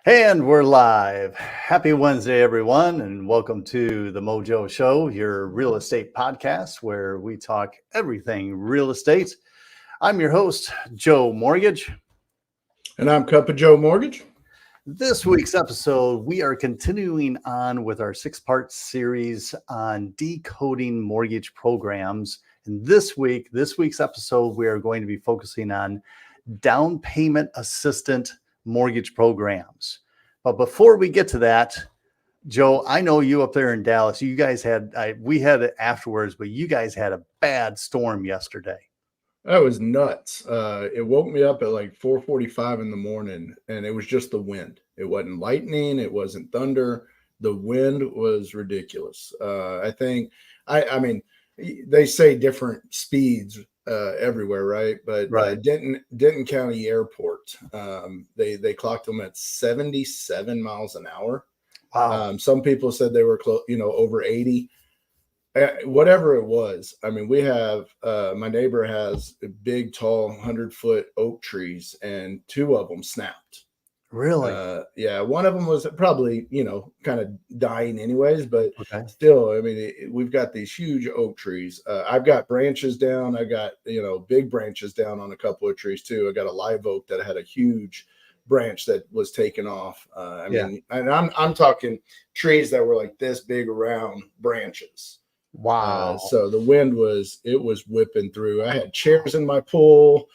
And we're live. Happy Wednesday, everyone, and welcome to the Mojo Show, your real estate podcast where we talk everything real estate. I'm your host, Joe Mortgage. And I'm Cup of Joe Mortgage. This week's episode, we are continuing on with our 6-part series on decoding mortgage programs. And this week's episode, we are going to be focusing on down payment assistant mortgage programs. But before we get to that, Joe, I know you up there in Dallas, you guys we had it afterwards, but you guys had a bad storm yesterday. That was nuts. It woke me up at like 4:45 in the morning, and it was just the wind. It wasn't lightning. It wasn't thunder. The wind was ridiculous. I mean, they say different speeds everywhere, right? But right. Denton County Airport, they clocked them at 77 miles an hour. Wow. Some people said they were over 80. Whatever it was. I mean, we have my neighbor has big, tall, 100-foot oak trees, and 2 of them snapped. Really? Yeah, one of them was probably kind of dying anyways, but still, I mean, we've got these huge oak trees. I've got branches down. I got big branches down on a couple of trees too. I got a live oak that had a huge branch that was taken off. I mean, and I'm talking trees that were like this big around branches. Wow. So the wind was whipping through. I had chairs in my pool.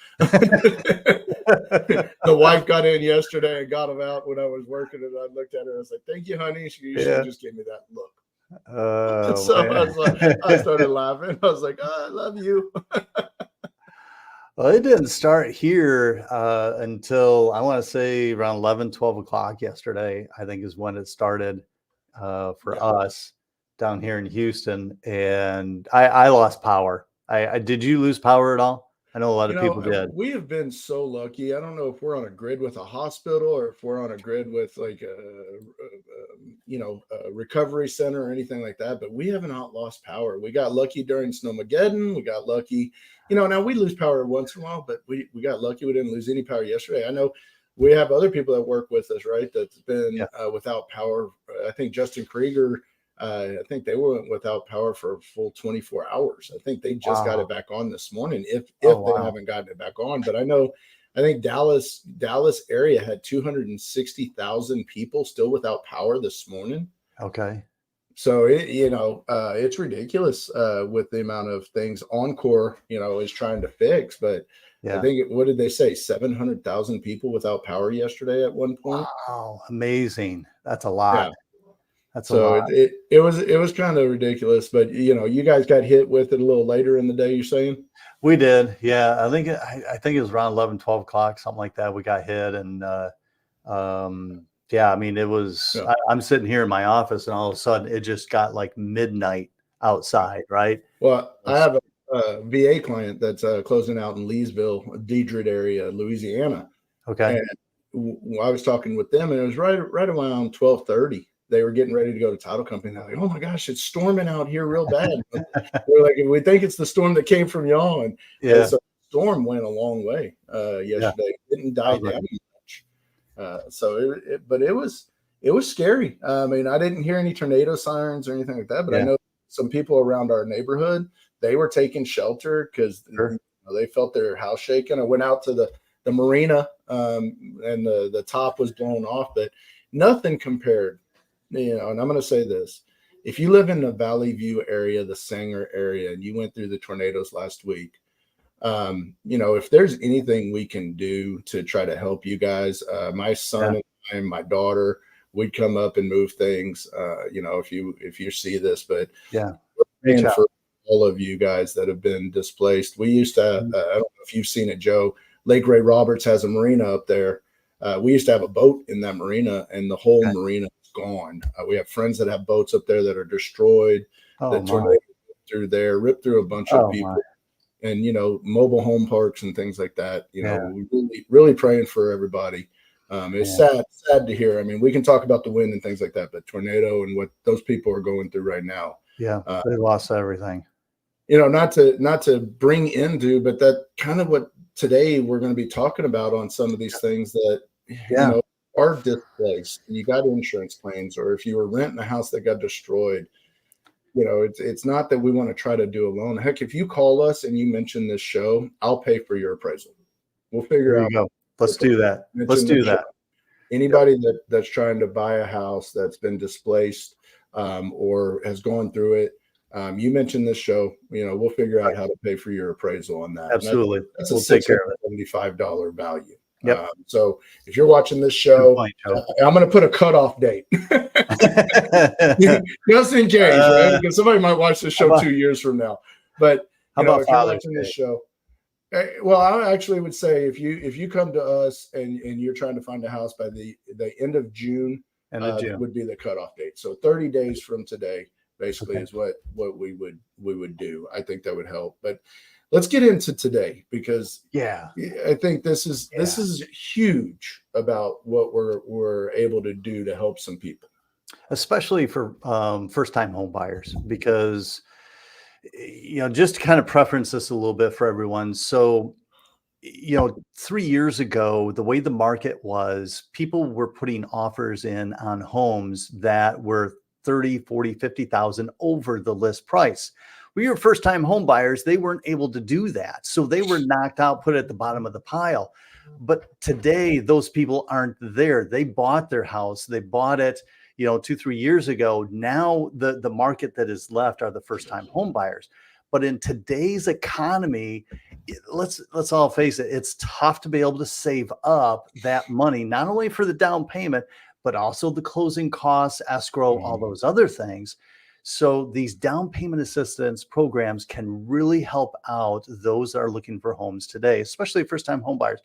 The wife got in yesterday and got them out when I was working, and I looked at her. I was like, "Thank you, honey." She just gave me that look. So I was like, I started laughing. I was like, "Oh, I love you." Well, it didn't start here until I want to say around 11, 12 o'clock yesterday, I think is when it started for us down here in Houston. And I lost power. Did you lose power at all? I know a lot of people did. We have been so lucky. I don't know if we're on a grid with a hospital or if we're on a grid with like a recovery center or anything like that, but we haven't lost power. We got lucky during Snowmageddon. We got lucky, now we lose power once in a while, but we got lucky. We didn't lose any power yesterday. I know we have other people that work with us, right? That's been without power. I think Justin Krieger, I think they went without power for a full 24 hours. I think they just got it back on this morning, if they haven't gotten it back on. But I think Dallas area had 260,000 people still without power this morning. Okay. So it's ridiculous with the amount of things Encore, is trying to fix. But I think what did they say? 700,000 people without power yesterday at one point. Wow, amazing. That's a lot. Yeah. It was kind of ridiculous, but you guys got hit with it a little later in the day, you're saying? We did. Yeah. I think it was around 11, 12 o'clock, something like that. We got hit. And I mean, it was, I'm sitting here in my office and all of a sudden it just got like midnight outside. Right. Well, I have a VA client that's closing out in Leesville, Deidre area, Louisiana. Okay. And I was talking with them and it was right around 12:30. They were getting ready to go to title company. They're like, "Oh my gosh, it's storming out here real bad." We're like, "We think it's the storm that came from y'all." And so the storm went a long way yesterday. It didn't die down much. But it was scary. I mean, I didn't hear any tornado sirens or anything like that, but I know some people around our neighborhood, they were taking shelter because they felt their house shaking. I went out to the marina and the top was blown off, but nothing compared. And I'm going to say this. If you live in the Valley View area, the Sanger area, and you went through the tornadoes last week, if there's anything we can do to try to help you guys, my son and my daughter, we'd come up and move things, if you see this, but we're praying for all of you guys that have been displaced. We used to, I don't know if you've seen it, Joe, Lake Ray Roberts has a marina up there. We used to have a boat in that marina and the whole marina gone. We have friends that have boats up there that are destroyed. The tornado through there, ripped through a bunch of people, and mobile home parks and things like that. We really praying for everybody. It's sad to hear. I mean, we can talk about the wind and things like that, but tornado and what those people are going through right now. Yeah, they lost everything. Not to bring into, but that kind of what today we're going to be talking about on some of these things that are displaced, you got insurance claims, or if you were renting a house that got destroyed, it's not that we want to try to do a loan. Heck, if you call us and you mention this show, I'll pay for your appraisal. We'll figure There out. you go. Let's do that. Let's do that. Anybody that's trying to buy a house that's been displaced or has gone through it, you mentioned this show, we'll figure out how to pay for your appraisal on that. Absolutely. That's we'll a take care of it. $675 value. Yep. So if you're watching this show, I'm going to put a cutoff date. Just in case, right? Because somebody might watch this show 2 years from now. But how about if you're watching this show, well, I actually would say if you come to us and you're trying to find a house by the end of June, would be the cutoff date. So 30 days from today, basically, is what we would do. I think that would help. But let's get into today, because I think this is huge about what we're able to do to help some people, especially for first-time home buyers, because just to kind of preference this a little bit for everyone. So 3 years ago, the way the market was, people were putting offers in on homes that were 30, 40, 50,000 over the list price. We were first-time home buyers. They weren't able to do that. So they were knocked out, put at the bottom of the pile. But today, those people aren't there. They bought their house. They bought it 2-3 years ago. Now the market that is left are the first-time home buyers. But in today's economy, let's all face it, it's tough to be able to save up that money, not only for the down payment, but also the closing costs, escrow, all those other things. So these down payment assistance programs can really help out those that are looking for homes today, especially first-time home buyers.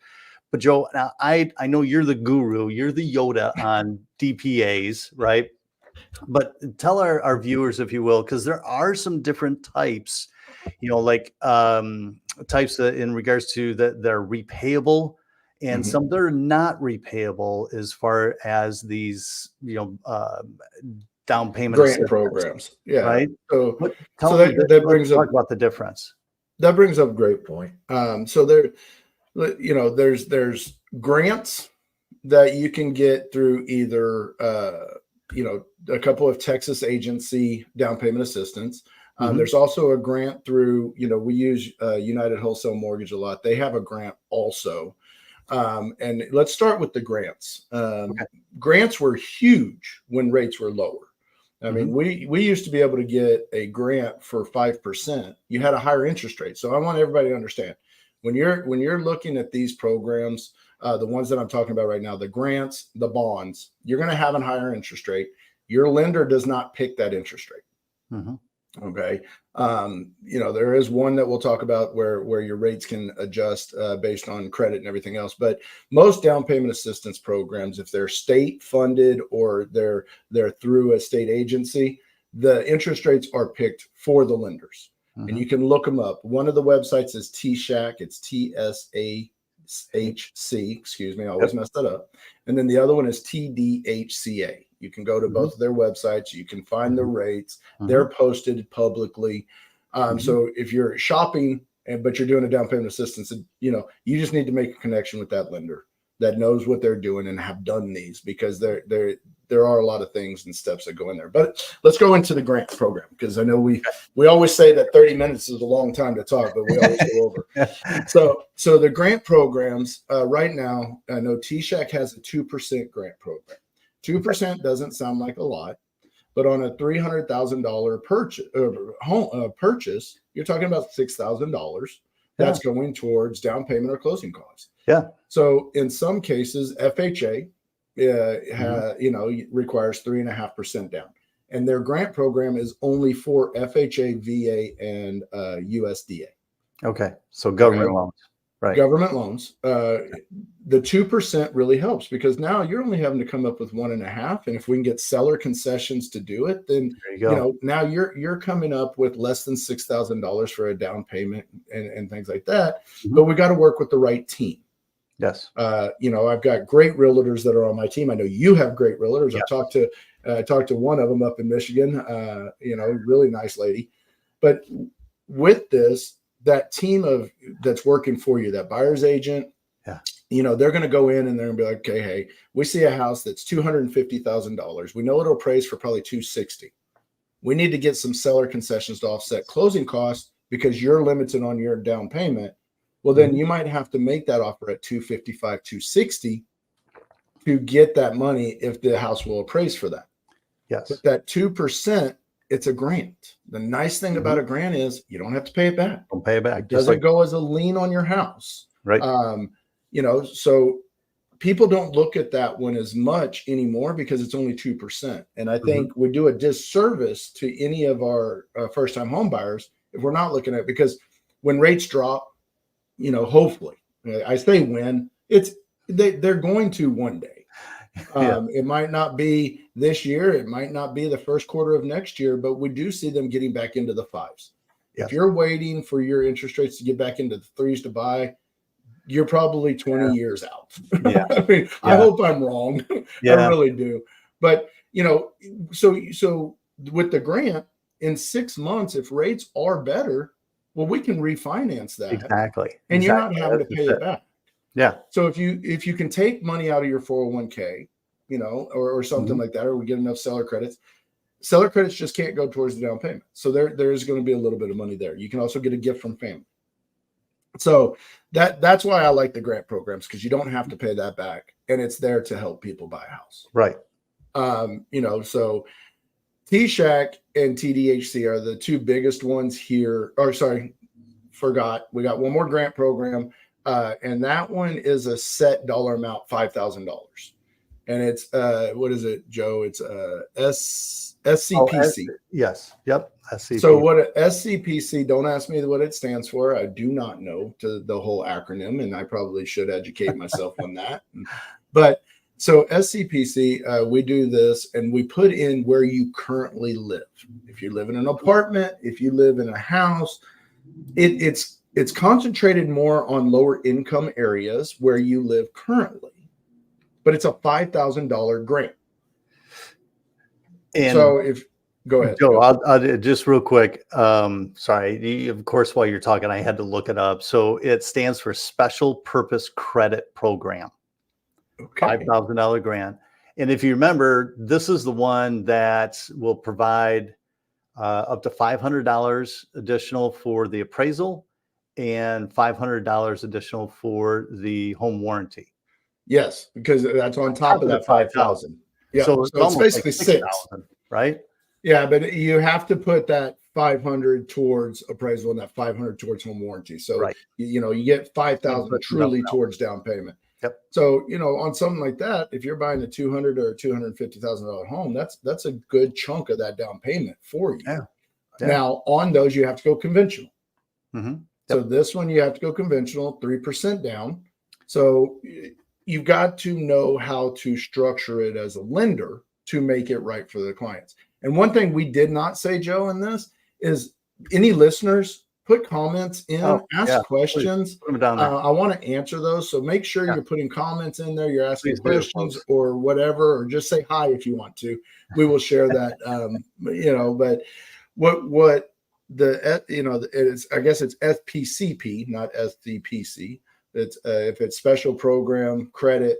But Joe, now I know you're the guru, you're the Yoda on DPAs, right? But tell our viewers, if you will, because there are some different types, types in regards to that they're repayable, and some that are not repayable as far as these, down payment grant programs. Yeah. Right. So that brings up, talk about the difference. That brings up a great point. So there's grants that you can get through either, a couple of Texas agency down payment assistance. There's also a grant through, we use United Wholesale Mortgage a lot. They have a grant also. And let's start with the grants. Grants were huge when rates were lower. I mean, we used to be able to get a grant for 5%. You had a higher interest rate. So I want everybody to understand, when you're looking at these programs, the ones that I'm talking about right now, the grants, the bonds, you're going to have a higher interest rate. Your lender does not pick that interest rate. Okay. There is one that we'll talk about where your rates can adjust based on credit and everything else. But most down payment assistance programs, if they're state funded or they're through a state agency, the interest rates are picked for the lenders. And you can look them up. One of the websites is TSHAC. It's TSAHC. Excuse me. I always mess that up. And then the other one is TDHCA. You can go to both of their websites. You can find the rates. They're posted publicly. So if you're shopping, but you're doing a down payment assistance, you just need to make a connection with that lender that knows what they're doing and have done these, because there are a lot of things and steps that go in there. But let's go into the grant program, because I know we always say that 30 minutes is a long time to talk, but we always go over. So the grant programs right now, I know TSHAC has a 2% grant program. 2% doesn't sound like a lot, but on a $300,000 purchase, you're talking about $6,000. That's going towards down payment or closing costs. Yeah. So in some cases, FHA, requires 3.5% down, and their grant program is only for FHA, VA, and USDA. Okay. So government loans. Right. Government loans. The 2% really helps, because now you're only having to come up with 1.5%. And if we can get seller concessions to do it, then now you're coming up with less than $6,000 for a down payment and things like that. But we got to work with the right team. Yes. I've got great realtors that are on my team. I know you have great realtors. Yes. I talked to one of them up in Michigan, really nice lady. But with this, that team that's working for you, that buyer's agent, Yeah. You know, they're going to go in and they're going to be like, okay, hey, we see a house that's $250,000. We know it'll appraise for probably $260,000. We need to get some seller concessions to offset closing costs because you're limited on your down payment. Well, then you might have to make that offer at $255,000, $260,000 to get that money if the house will appraise for that. Yes. But that 2%, it's a grant. The nice thing about a grant is you don't have to pay it back. Don't pay it back. It doesn't go as a lien on your house. Right. You know, so people don't look at that one as much anymore because it's only 2%. And I think we do a disservice to any of our first-time home buyers if we're not looking at it, because when rates drop, you know, hopefully, I say when, they're going to one day. It might not be this year. It might not be the first quarter of next year, but we do see them getting back into the 5s. If you're waiting for your interest rates to get back into the 3s to buy, you're probably 20 years out. I mean, I hope I'm wrong. I really do. But, you know, so with the grant in 6 months, if rates are better, well, we can refinance that. Exactly. And you're not having to pay it back. Yeah. So if you can take money out of your 401k, you know, or something like that, or we get enough seller credits just can't go towards the down payment. So there is going to be a little bit of money there. You can also get a gift from family. So that's why I like the grant programs, because you don't have to pay that back, and it's there to help people buy a house. Right. You know, so TSHAC and TDHC are the two biggest ones here. Or sorry, forgot. We got one more grant program. And that one is a set dollar amount, $5,000. And it's, what is it, Joe? It's SCPC. Yes. Yep. SCPC. So what a SCPC, don't ask me what it stands for. I do not know the whole acronym, and I probably should educate myself on that. But so SCPC, we do this and we put in where you currently live. If you live in an apartment, if you live in a house, it's concentrated more on lower income areas where you live currently, but it's a $5,000 grant. And so go ahead, Joe, I'll just real quick. Sorry. Of course, while you're talking, I had to look it up. So it stands for Special Purpose Credit Program. Okay. $5,000 grant. And if you remember, this is the one that will provide up to $500 additional for the appraisal and $500 additional for the home warranty. Yes, because that's on top of that 5,000. Yeah, so it's basically like 6,000, right? Yeah, but you have to put that 500 towards appraisal and that 500 towards home warranty. So you know, you get 5,000 truly towards down payment. Yep. So, you know, on something like that, if you're buying a $200,000 or $250,000 home, that's a good chunk of that down payment for you. Yeah. Now, on those, you have to go conventional. So this one, you have to go conventional, 3% down. So you've got to know how to structure it as a lender to make it right for the clients. And one thing we did not say, Joe, in this is any listeners, put comments in, ask questions. Put them down there. I want to answer those. So make sure you're putting comments in there. You're asking questions or whatever, or just say hi if you want to. We will share that, you know, but what the, you know, it's, I guess it's SPCP, not SDPC. It's if it's special program credit,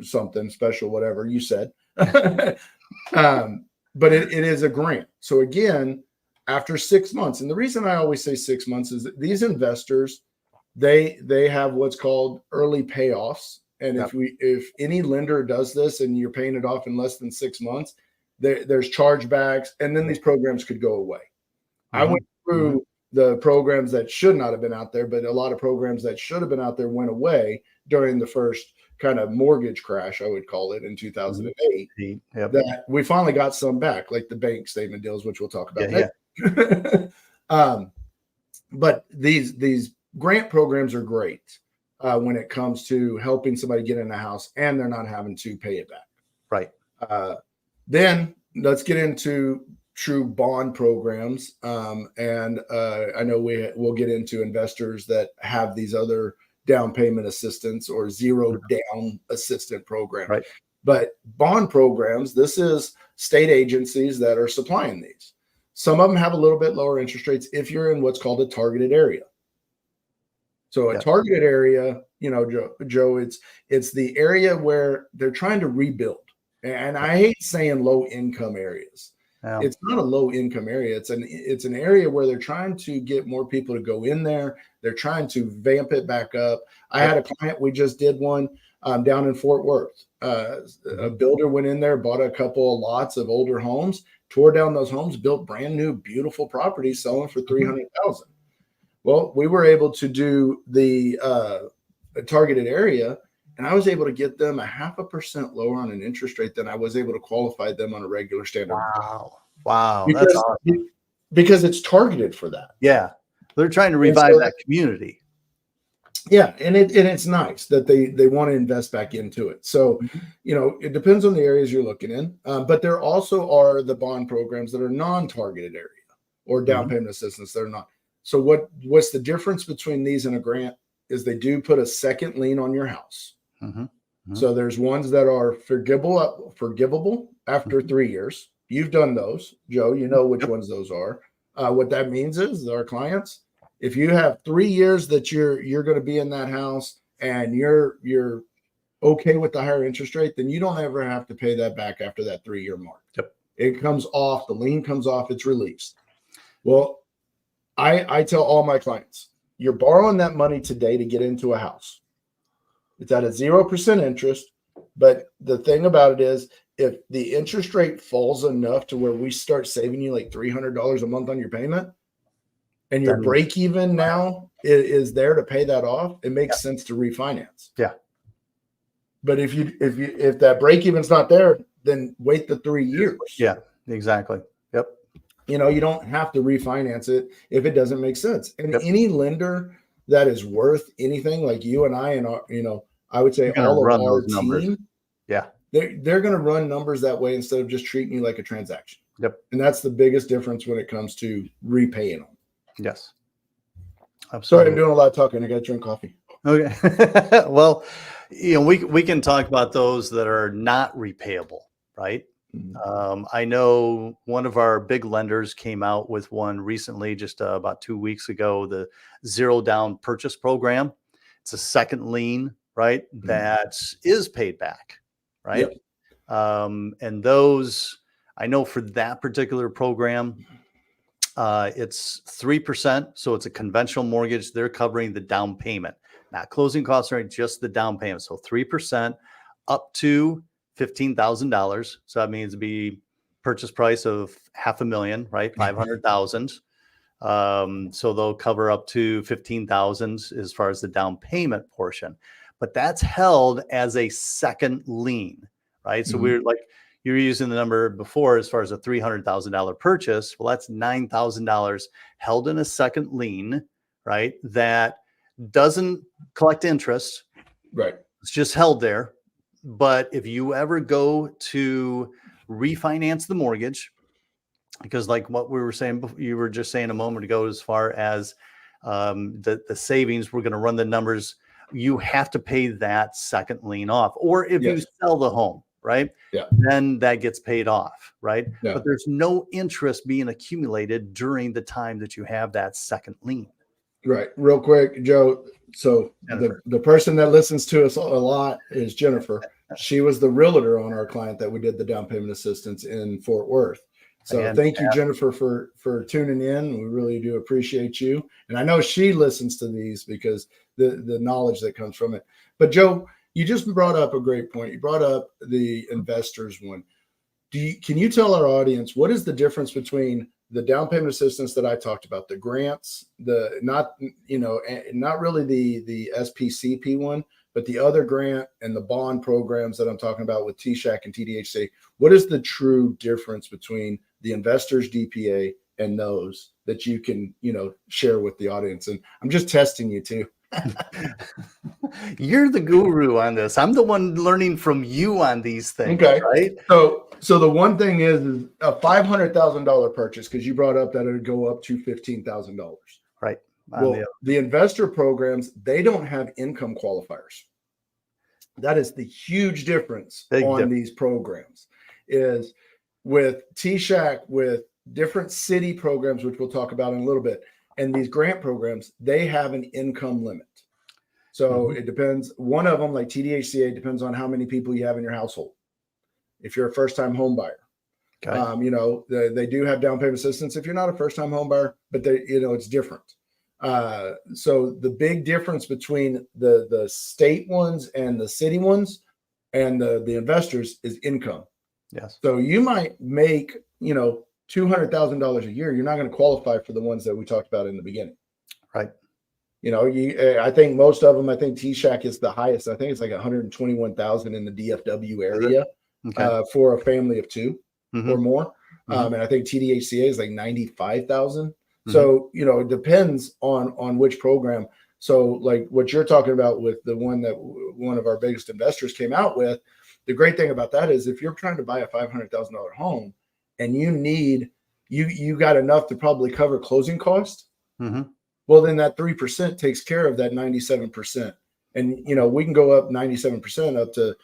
something special, whatever you said. But it is a grant. So again, after 6 months, and the reason I always say 6 months is that these investors, they have what's called early payoffs. And if any lender does this and you're paying it off in less than 6 months, there's chargebacks, and then these programs could go away. I went through the programs that should not have been out there, but a lot of programs that should have been out there went away during the first kind of mortgage crash, I would call it, in 2008. That we finally got some back, like the bank statement deals, which we'll talk about next. But these grant programs are great when it comes to helping somebody get in a house and they're not having to pay it back. Right. Then let's get into true bond programs. And I know we'll get into investors that have these other down payment assistance or zero down assistant program. Right. But bond programs, this is state agencies that are supplying these. Some of them have a little bit lower interest rates if you're in what's called a targeted area. So a targeted area, Joe, it's the area where they're trying to rebuild. And I hate saying low income areas. Yeah. It's not a low income area. It's an area where they're trying to get more people to go in there. They're trying to vamp it back up. I had a client, we just did one down in Fort Worth. A builder went in there, bought a couple of lots of older homes, tore down those homes, built brand new, beautiful properties, selling for $300,000. Well, we were able to do the targeted area, and I was able to get them 0.5% lower on an interest rate than I was able to qualify them on a regular standard. Wow. Because, That's awesome. Because it's targeted for that. Yeah. They're trying to revive that community. Yeah. And it's nice that they want to invest back into it. So, it depends on the areas you're looking in. But there also are the bond programs that are non-targeted area or down payment assistance that are not. So what's the difference between these and a grant is they do put a second lien on your house. So there's ones that are forgivable after 3 years. You've done those, Joe. You know which ones those are. What that means is our clients, if you have 3 years that you're going to be in that house and you're okay with the higher interest rate, then you don't ever have to pay that back after that 3-year mark. It comes off, the lien comes off, it's released. Well, I tell all my clients, you're borrowing that money today to get into a house. It's at a 0% interest. But the thing about it is, if the interest rate falls enough to where we start saving you like $300 a month on your payment, and your break even now is there to pay that off, it makes sense to refinance. Yeah. But if that break even's not there, then wait the 3 years. Yeah, exactly. Yep. You don't have to refinance it if it doesn't make sense. And any lender that is worth anything, like you and I, and our, I would say all of our team, they're going to run numbers that way instead of just treating you like a transaction. Yep. And that's the biggest difference when it comes to repaying them. Yes. Absolutely. Sorry, I'm doing a lot of talking. I got to drink coffee. Okay. Well, we can talk about those that are not repayable, right? I know one of our big lenders came out with one recently, just about 2 weeks ago, the zero down purchase program. It's a second lien, right? That is paid back, right? Yep. And those, I know for that particular program, it's 3%. So it's a conventional mortgage. They're covering the down payment, not closing costs, right? Just the down payment. So 3% up to $15,000. So that means it'd be purchase price of $500,000, right? 500,000. So they'll cover up to 15,000 as far as the down payment portion, but that's held as a second lien, right? So we're like, you were using the number before as far as a $300,000 purchase. Well, that's $9,000 held in a second lien, right? That doesn't collect interest. Right. It's just held there. But if you ever go to refinance the mortgage, because like what we were saying, you were just saying a moment ago, as far as the savings, we're going to run the numbers. You have to pay that second lien off, or if you sell the home, right? Yeah. Then that gets paid off, right? Yeah. But there's no interest being accumulated during the time that you have that second lien. Right. Real quick, Joe. So the person that listens to us a lot is Jennifer. She was the realtor on our client that we did the down payment assistance in Fort Worth. So thank you, Jennifer, for tuning in. We really do appreciate you. And I know she listens to these because the knowledge that comes from it. But Joe, you just brought up a great point. You brought up the investors one. Can you tell our audience what is the difference between the down payment assistance that I talked about, the grants, not really the SPCP one, but the other grant and the bond programs that I'm talking about with TSHAC and TDHC? What is the true difference between the investors DPA and those that you can, share with the audience? And I'm just testing you too. You're the guru on this. I'm the one learning from you on these things. Okay. Right. So the one thing is a $500,000 purchase, because you brought up that it would go up to $15,000. Right. Well, the investor programs, they don't have income qualifiers. That is the huge difference these programs. Is with TSHAC, with different city programs, which we'll talk about in a little bit, and these grant programs, they have an income limit. So it depends. One of them, like TDHCA, depends on how many people you have in your household. If you're a first-time home buyer, Okay. you know, they do have down payment assistance if you're not a first-time home buyer, but they, you know, it's different. So the big difference between the state ones and the city ones and the investors is income. Yes. So you might make, you know, $200,000 a year. You're not going to qualify for the ones that we talked about in the beginning. Right. You know, I think most of them, I think T-Shack is the highest. I think it's like 121,000 in the DFW area for a family of two or more. And I think TDHCA is like 95,000. So, you know, it depends on which program. So like what you're talking about with the one that one of our biggest investors came out with, the great thing about that is if you're trying to buy a $500,000 home and you need, you got enough to probably cover closing costs, well, then that 3% takes care of that 97%. And, you know, we can go up 97% up to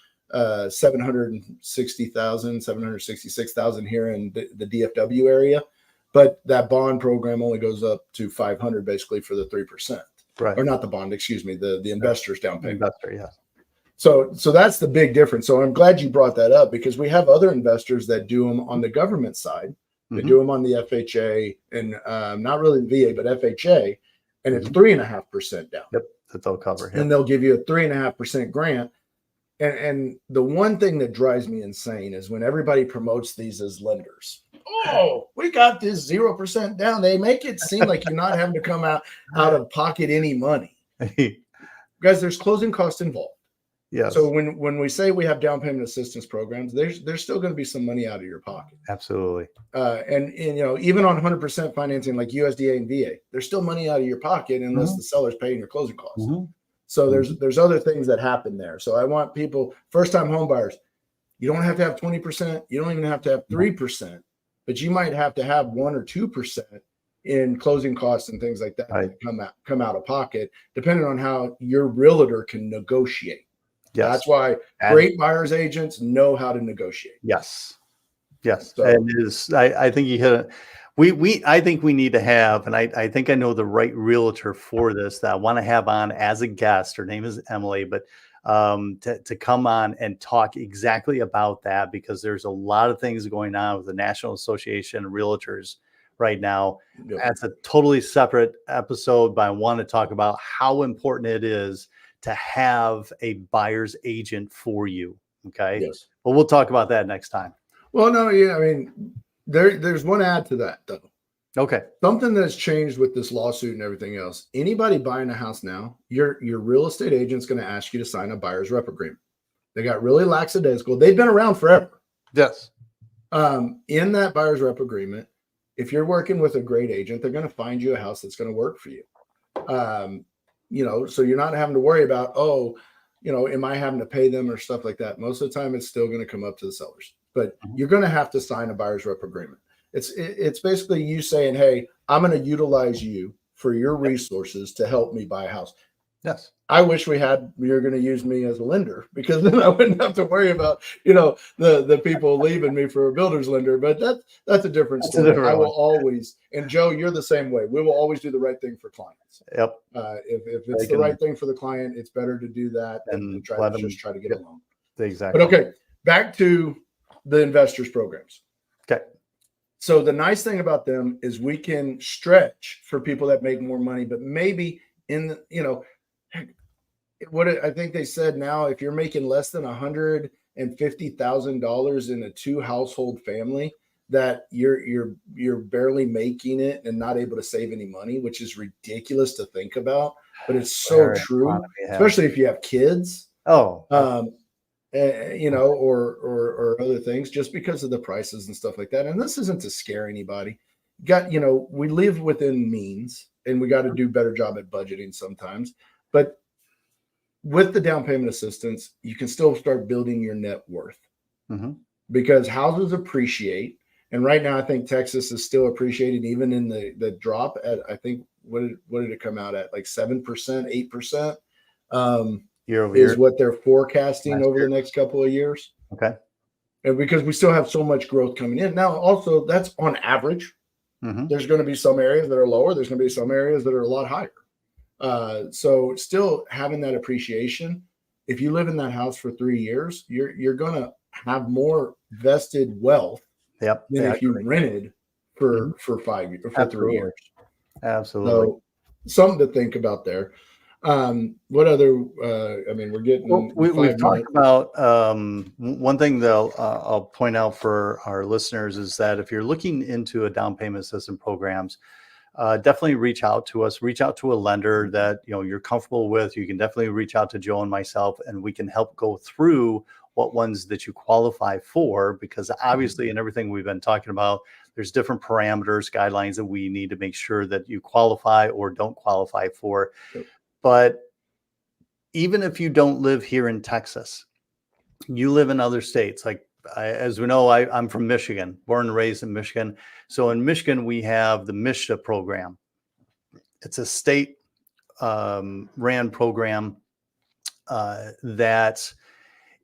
760,000, 766,000 here in the DFW area. But that bond program only goes up to 500 basically for the 3%. Right. Or not the bond, excuse me, the investor's down payment. Investor, yeah. So that's the big difference. So I'm glad you brought that up because we have other investors that do them on the government side. They do them on the FHA and not really the VA, but FHA. And it's 3.5% down. Yep, that they'll cover. And they'll give you a 3.5% grant. And the one thing that drives me insane is when everybody promotes these as lenders. Oh, we got this 0% down. They make it seem like you're not having to come out of pocket any money. Guys, there's closing costs involved. Yeah. So when we say we have down payment assistance programs, there's still going to be some money out of your pocket. Absolutely. And you know, even on 100% financing like USDA and VA, there's still money out of your pocket unless the seller's paying your closing costs. So there's other things that happen there. So I want people, first-time home buyers, you don't have to have 20%. You don't even have to have 3%, but you might have to have 1 or 2% in closing costs and things like that that come out of pocket, depending on how your realtor can negotiate. Yes. That's why great buyer's agents know how to negotiate. Yes. Yes. So, and I think you hit it. I think we need to have, and I think I know the right realtor for this that I want to have on as a guest. Her name is Emily, but to come on and talk exactly about that, because there's a lot of things going on with the National Association of Realtors right now. Yep. That's a totally separate episode, but I want to talk about how important it is to have a buyer's agent for you. Okay. Yes. Well, we'll talk about that next time. Well, no, yeah. I mean, there's one add to that though. Okay. Something that's changed with this lawsuit and everything else. Anybody buying a house now, your real estate agent's going to ask you to sign a buyer's rep agreement. They got really lackadaisical. They've been around forever. Yes. In that buyer's rep agreement, if you're working with a great agent, they're going to find you a house that's going to work for you. You know, so you're not having to worry about, oh, you know, am I having to pay them or stuff like that? Most of the time, it's still going to come up to the sellers, but you're going to have to sign a buyer's rep agreement. It's basically you saying, hey, I'm going to utilize you for your resources to help me buy a house. Yes. I wish you're going to use me as a lender, because then I wouldn't have to worry about, you know, the people leaving me for a builder's lender. But that's a different story. I will always, and Joe, you're the same way. We will always do the right thing for clients. Yep. If it's the right thing for the client, it's better to do that than try to get along. Exactly. But okay, back to the investors programs. Okay. So the nice thing about them is we can stretch for people that make more money, but maybe you know, what I think they said now, if you're making less than $150,000 in a 2-household family, that you're barely making it and not able to save any money, which is ridiculous to think about, but it's so true, especially if you have kids. Oh, you know, or other things, just because of the prices and stuff like that. And this isn't to scare anybody. You know, we live within means, and we got to do a better job at budgeting sometimes. But with the down payment assistance, you can still start building your net worth, because houses appreciate. And right now, I think Texas is still appreciating, even in the drop at, I think, what did it come out at? Like 7%, 8%. Year over is year. what they're forecasting over the next couple of years. Okay. And because we still have so much growth coming in. Now, also, that's on average. There's going to be some areas that are lower. There's going to be some areas that are a lot higher. So still having that appreciation. If you live in that house for 3 years, you're going to have more vested wealth Yep. than if you rented Mhm. for 5 years, for 3 Absolutely. years. Absolutely. So something to think about there. What other, I mean, we're getting Well, we've 5 talked minutes. about one thing that I'll point out for our listeners is that if you're looking into a down payment assistance programs, definitely reach out to us. Reach out to a lender that you're comfortable with. You can definitely reach out to Joe and myself, and we can help go through what ones that you qualify for. Because obviously, in everything we've been talking about, there's different parameters, guidelines that we need to make sure that you qualify or don't qualify for. Yep. But even if you don't live here in Texas, you live in other states. Like as we know, I'm from Michigan, born and raised in Michigan. So in Michigan, we have the MISHA program. It's a state ran program that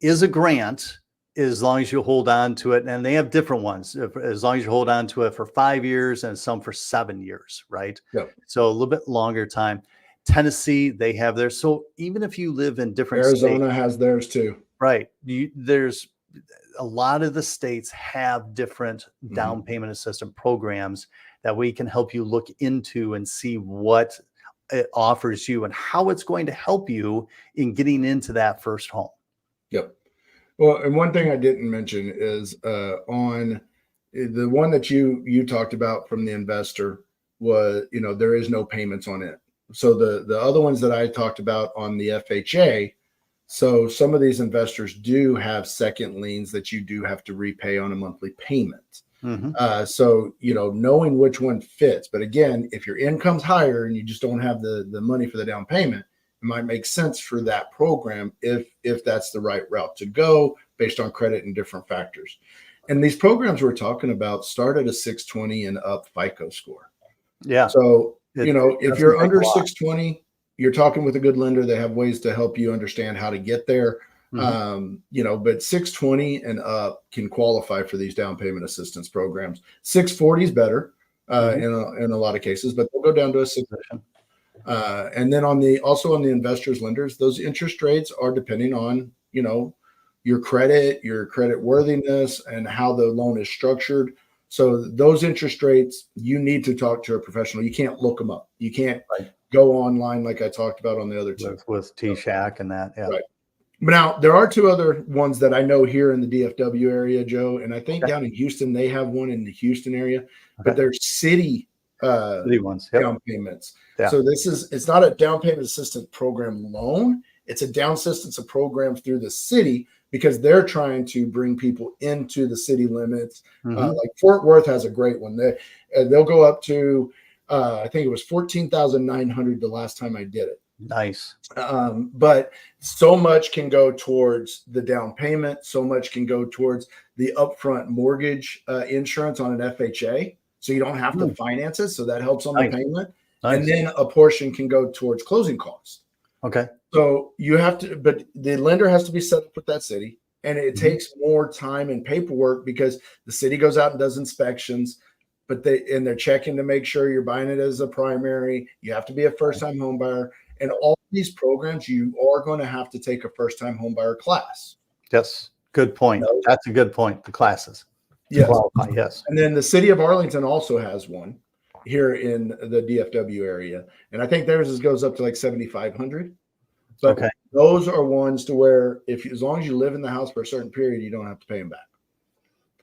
is a grant as long as you hold on to it. And they have different ones, as long as you hold on to it for 5 years and some for 7 years, right? Yep. So a little bit longer time. Tennessee, they have theirs. So even if you live in different Arizona states, has theirs too. right? There's a lot of the states have different down payment assistance programs that we can help you look into and see what it offers you and how it's going to help you in getting into that first home. Yep. Well, and one thing I didn't mention is on the one that you talked about from the investor was, there is no payments on it. So the other ones that I talked about on the FHA, so some of these investors do have second liens that you do have to repay on a monthly payment. So, knowing which one fits. But again, if your income's higher and you just don't have the money for the down payment, it might make sense for that program if that's the right route to go based on credit and different factors. And these programs we're talking about start at a 620 and up FICO score. Yeah. So, if you're under 620, you're talking with a good lender. They have ways to help you understand how to get there. But 620 and up can qualify for these down payment assistance programs. 640 is better in a lot of cases, but they'll go down to a 6. And then also on the investors lenders, those interest rates are depending on, your credit worthiness, and how the loan is structured. So those interest rates, you need to talk to a professional. You can't look them up. You can't go online like I talked about on the other two. With T-Shack and that. Yeah. Right. But now there are two other ones that I know here in the DFW area, Joe, and I think down in Houston, they have one in the Houston area, but they're city ones, down payments. Yeah. So it's not a down payment assistance program loan. It's a down assistance program through the city because they're trying to bring people into the city limits. Like Fort Worth has a great one. They'll go up to, I think it was 14,900 the last time I did it. Nice. But so much can go towards the down payment. So much can go towards the upfront mortgage insurance on an FHA. So you don't have to finance it. So that helps on the payment. And then a portion can go towards closing costs. Okay. So you have to, but the lender has to be set up with that city. And it takes more time and paperwork because the city goes out and does inspections, but they're checking to make sure you're buying it as a primary. You have to be a first-time home buyer. And all these programs, you are going to have to take a first-time home buyer class. Yes. Good point. That's a good point. The classes. Yes. Qualify, yes. And then the city of Arlington also has one here in the DFW area. And I think theirs goes up to like 7,500. But those are ones to where as long as you live in the house for a certain period, you don't have to pay them back.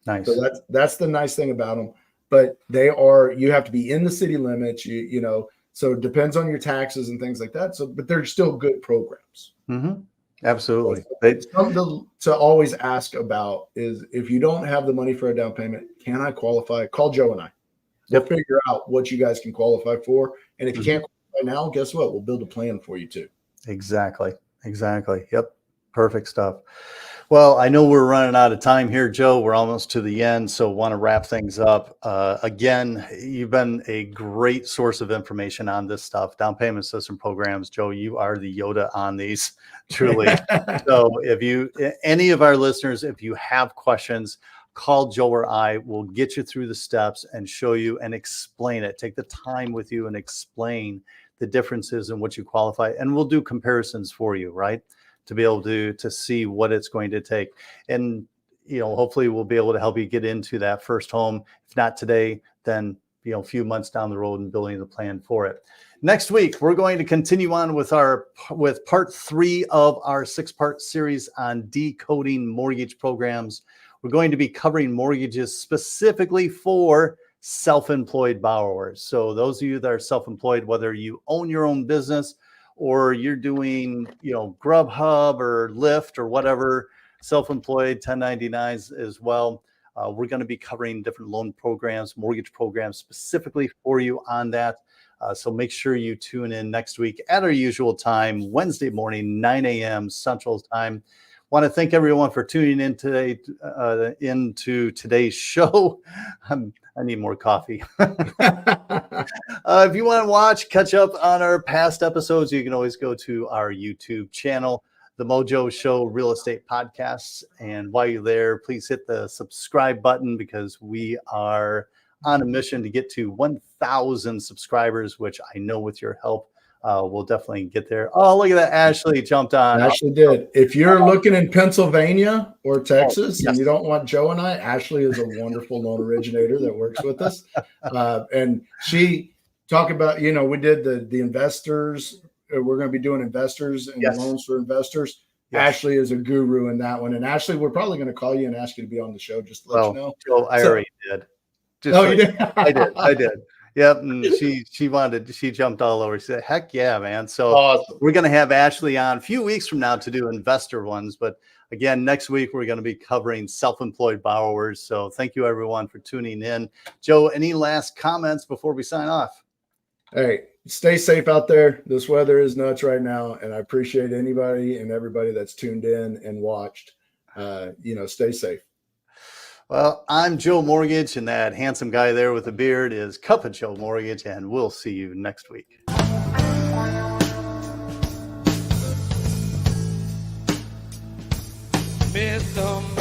Nice. So that's the nice thing about them. But you have to be in the city limits, so it depends on your taxes and things like that. So, but they're still good programs. Absolutely. Something to always ask about is if you don't have the money for a down payment, can I qualify? Call Joe and I. We'll figure out what you guys can qualify for. And if you can't qualify now, guess what? We'll build a plan for you too. Exactly. Yep. Perfect stuff. Well, I know we're running out of time here, Joe. We're almost to the end, so want to wrap things up. Again, you've been a great source of information on this stuff. Down payment assistance programs, Joe, you are the Yoda on these, truly. So any of our listeners, if you have questions, call Joe or I. We'll get you through the steps and show you and explain it. Take the time with you and explain the differences in what you qualify, and we'll do comparisons for you, right? To be able to see what it's going to take. And, hopefully we'll be able to help you get into that first home. If not today, then, a few months down the road and building the plan for it. Next week, we're going to continue on with part 3 of our 6-part series on decoding mortgage programs. We're going to be covering mortgages specifically for self-employed borrowers. So those of you that are self-employed, whether you own your own business or you're doing, Grubhub or Lyft or whatever, self-employed 1099s as well. We're going to be covering different loan programs, mortgage programs specifically for you on that. So make sure you tune in next week at our usual time, Wednesday morning, 9 a.m. Central Time. Want to thank everyone for tuning in today into today's show. I need more coffee. If you want to catch up on our past episodes, you can always go to our YouTube channel, The Mojo Show Real Estate Podcasts. And while you're there, please hit the subscribe button because we are on a mission to get to 1,000 subscribers, which I know with your help, we'll definitely get there. Oh, look at that. Ashley jumped on. Ashley did. If you're looking in Pennsylvania or Texas and you don't want Joe and I, Ashley is a wonderful loan originator that works with us. And she talked about, we did the investors. We're going to be doing investors and loans for investors. Yes. Ashley is a guru in that one. And Ashley, we're probably going to call you and ask you to be on the show just to let you know. Joe, I already did. You did? I did. Yep. And she jumped all over. She said, heck yeah, man. So awesome. We're going to have Ashley on a few weeks from now to do investor ones. But again, next week, we're going to be covering self-employed borrowers. So thank you everyone for tuning in. Joe, any last comments before we sign off? Hey, stay safe out there. This weather is nuts right now. And I appreciate anybody and everybody that's tuned in and watched. Stay safe. Well, I'm Joe Mortgage, and that handsome guy there with the beard is Cup of Joe Mortgage, and we'll see you next week. Mr.